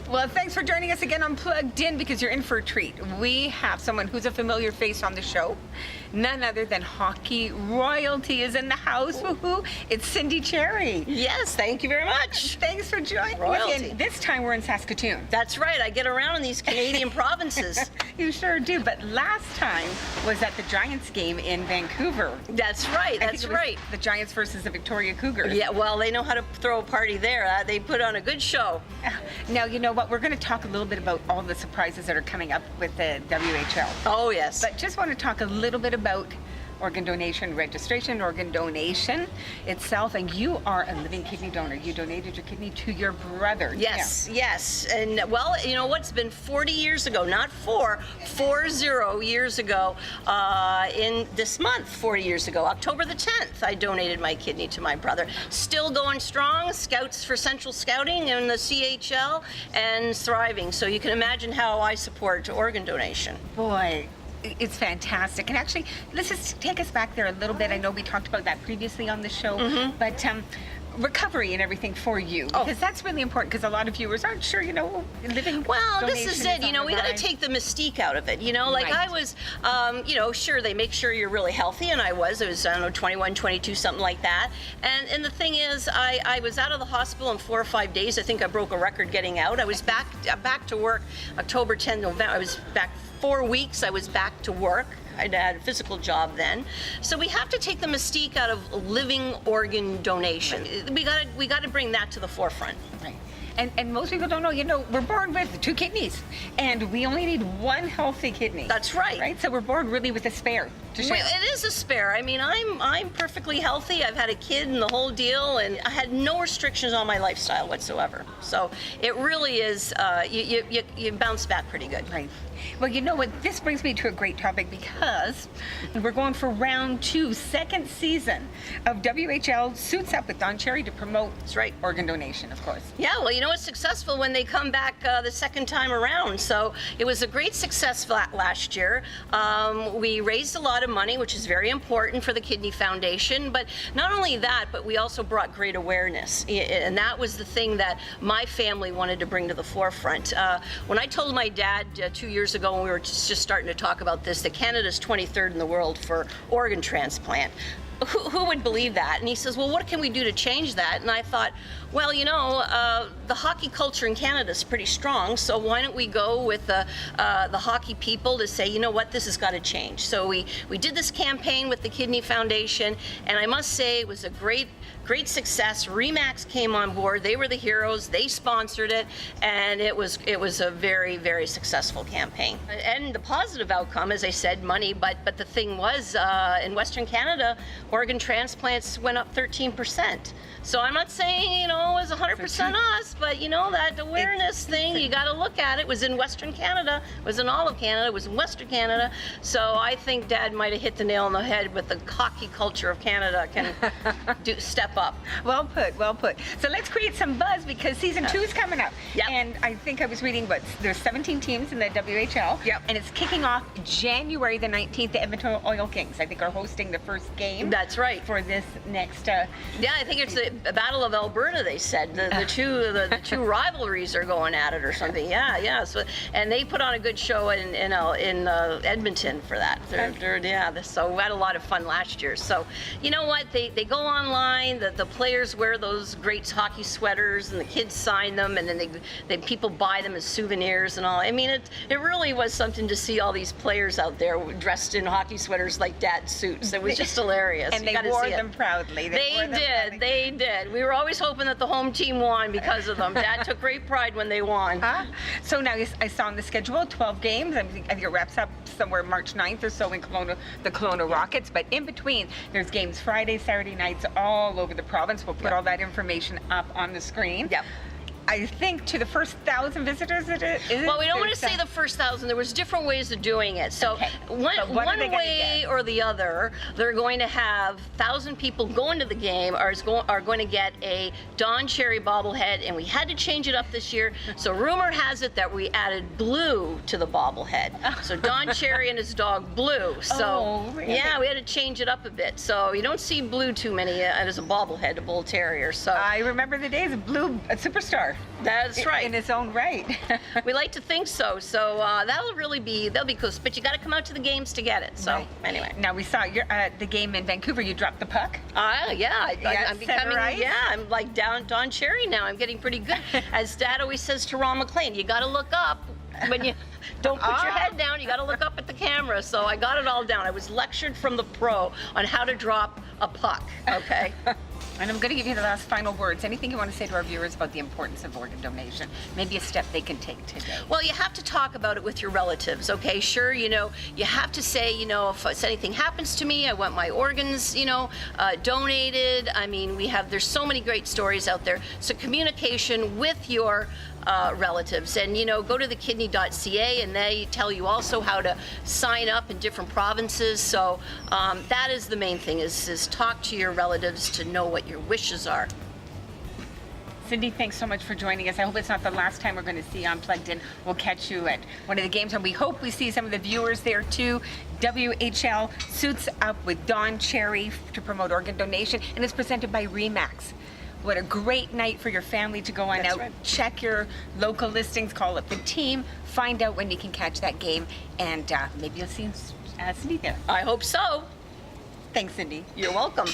Well, thanks for joining us again on Plugged In, because you're in for a treat. We have someone who's a familiar face on the show. None other than hockey royalty is in the house. Woohoo! It's Cindy Cherry. Yes, thank you very much. Thanks for joining Royalty. us. And this time we're in Saskatoon. That's right. I get around in these Canadian provinces. You sure do. But last time was at the Giants game in Vancouver. That's right. I think That's it was right. The Giants versus the Victoria Cougars. Yeah, well, they know how to throw a party there. They put on a good show. Now, you know what? We're going to talk a little bit about all the surprises that are coming up with the WHL. Oh, yes. But just want to talk a little bit about organ donation registration, organ donation itself, and you are a living kidney donor. You donated your kidney to your brother. Yes, yes. And well, you know what's been 40 years ago, not 40 years ago, in this month, 40 years ago, October the 10th, I donated my kidney to my brother. Still going strong, scouts for Central Scouting in the CHL, and thriving. So you can imagine how I support organ donation. Boy, it's fantastic. And actually, let's just take us back there a little bit. I know we talked about that previously on the show, but recovery and everything for you, because that's really important, because a lot of viewers aren't sure, you know, living well, this is donation it, you know, on we the got to rise. take the mystique out of it, you know, like Right. I was, you know, sure, they make sure you're really healthy, and I was, I don't know, 21, 22, something like that, and the thing is, I was out of the hospital in 4 or 5 days. I think I broke a record getting out. I was back to work October 10th, November. I was back 4 weeks. I was back to work. I had a physical job then. So we have to take the mystique out of living organ donation. Right. We got to bring that to the forefront. Right. And most people don't know, you know, we're born with 2 kidneys, and we only need 1 healthy kidney. That's right. Right? So we're born really with a spare to share. Well, it is a spare. I mean, I'm perfectly healthy. I've had a kid and the whole deal, and I had no restrictions on my lifestyle whatsoever. So it really is, you bounce back pretty good. Right. Well, you know what? This brings me to a great topic, because we're going for round 2, second season of WHL Suits Up with Don Cherry to promote That's right. organ donation, of course. Yeah, well, you know, it's successful when they come back the second time around. So it was a great success last year. We raised a lot of money, which is very important for the Kidney Foundation. But not only that, but we also brought great awareness. And that was the thing that my family wanted to bring to the forefront. When I told my dad 2 years ago, when we were just starting to talk about this, that Canada's 23rd in the world for organ transplant, who would believe that? And he says, well, what can we do to change that? And I thought, well, you know, the hockey culture in Canada is pretty strong, so why don't we go with the hockey people to say, you know what, this has got to change. So we did this campaign with the Kidney Foundation, and I must say it was a great success. Remax came on board. They were the heroes. They sponsored it, and it was a very, very successful campaign. And the positive outcome, as I said, money, but the thing was, in Western Canada, organ transplants went up 13%. So I'm not saying, you know, it was 100% us, but you know, that awareness thing, you got to look at it. It was in Western Canada, it was in all of Canada, it was in Western Canada. So I think Dad might have hit the nail on the head with the hockey culture of Canada can step up. Well put, well put. So let's create some buzz, because season 2 is coming up. Yep. And I think I was reading, but there's 17 teams in the WHL. Yep. And it's kicking off January the 19th. The Edmonton Oil Kings, I think, are hosting the first game. That's right. For this next. Yeah, I think it's the Battle of Alberta. They said the two rivalries are going at it or something. Yeah. So, and they put on a good show in Edmonton for that. So we had a lot of fun last year. So you know what? They go online. The players wear those great hockey sweaters, and the kids sign them, and then people buy them as souvenirs and all. I mean, it really was something to see all these players out there dressed in hockey sweaters like Dad's suits. It was just hilarious. And they wore them proudly. They did. We were always hoping that the home team won because of them. Dad took great pride when they won. So now I saw on the schedule 12 games. I think it wraps up somewhere March 9th or so in Kelowna, the Kelowna Rockets. But in between, there's games Friday, Saturday nights all over the province. We'll put all that information up on the screen. Yep. I think to the first 1,000 visitors it is. Well, we don't want to say the first 1,000. There was different ways of doing it. So one way or the other, they're going to have 1,000 people going to the game are going to get a Don Cherry bobblehead, and we had to change it up this year. So rumor has it that we added blue to the bobblehead. So Don Cherry and his dog Blue. So really? yeah, we had to change it up a bit. So you don't see Blue too many as a bobblehead, a bull terrier. So I remember the days of Blue, a superstar. winner. That's right. In his own right. We like to think so. So that'll be cool. But you got to come out to the games to get it. So Right. anyway. Now we saw your the game in Vancouver. You dropped the puck. Yeah, Yeah, I'm set becoming. right. Yeah, I'm like Don Cherry now. I'm getting pretty good. As Dad always says to Ron McLean, you got to look up when you don't put your head down. You got to look up at the camera. So I got it all down. I was lectured from the pro on how to drop a puck. Okay. And I'm going to give you the last final words. Anything you want to say to our viewers about the importance of organ donation? Maybe a step they can take today. Well, you have to talk about it with your relatives, okay? Sure, you have to say, if anything happens to me, I want my organs, donated. I mean, there's so many great stories out there. So communication with your relatives, and go to thekidney.ca, and they tell you also how to sign up in different provinces. So that is the main thing, is talk to your relatives to know what your wishes are. Cindy, thanks so much for joining us. I hope it's not the last time we're going to see you on Plugged In. We'll catch you at one of the games, and we hope we see some of the viewers there too. WHL suits up with Don Cherry to promote organ donation, and it's presented by Remax. What a great night for your family to go on That's out. right. Check your local listings, call up the team, find out when you can catch that game, and maybe you'll see Cindy there. I hope so. Thanks, Cindy. You're welcome.